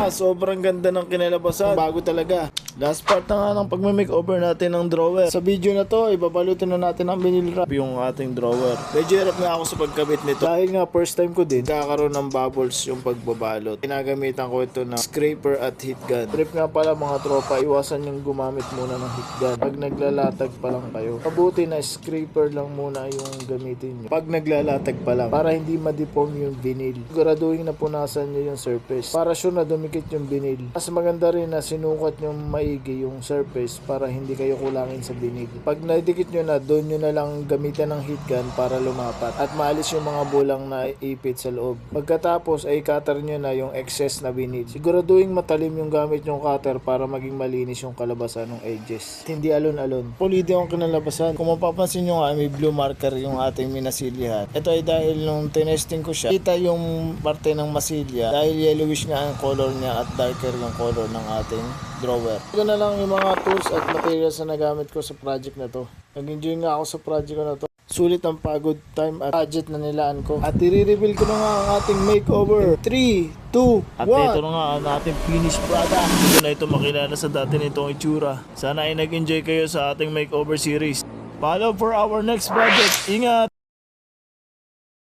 sobrang ganda ng kinalabasan. Bago talaga. Last part na nga ng pagme-makeover natin ng drawer. Sa video na to, ibabalutin na natin ng vinyl wrap yung ating drawer. Medyo hirap nga ako sa pagkabit nito. Dahil nga first time ko din, kakaroon ng bubbles yung pagbabalot. Ginagamitan ko ito ng scraper at heat gun. Trip nga pala mga tropa, iwasan yung gumamit muna ng heat gun. Pag naglalatag pa lang kayo, mabuti na scraper lang muna yung gamitin nyo. Pag naglalatag pa lang, para hindi ma-deform yung vinyl. Siguraduhin na punasan nyo yung surface. Para sure na dumikit yung vinyl. Mas maganda rin na sinukat nyo maigi yung surface para hindi kayo kulangin sa vinyl. Pag nadikit nyo na, doon nyo na lang gamitan ng heat gun para lumapat at maalis yung mga bulang na ipit sa loob. Pagkatapos ay cutter nyo na yung excess na vinyl. Siguraduhin matalim yung gamit yung cutter para maging malinis yung kalabasan ng edges. Hindi alon-alon. Pulido yung kinalabasan. Kung mapapansin nyo nga, may blue marker yung ating minasilyahan. Ito ay dahil nung tinesting ko siya, kita yung parte ng masilya dahil yellowish nga ang color niya at darker yung color ng ating drawer. Ito na lang yung mga tools at materials na nagamit ko sa project na to. Nag-enjoy nga ako sa project ko na to. Sulit ang pagod, time at budget na nilaan ko. At i-reveal ko na nga ang ating makeover. 3, 2, 1. At ito na nga ang ating finished product. Hindi na ito makilala sa dati nitong itsura. Sana ay nag-enjoy kayo sa ating makeover series. Follow for our next project. Ingat!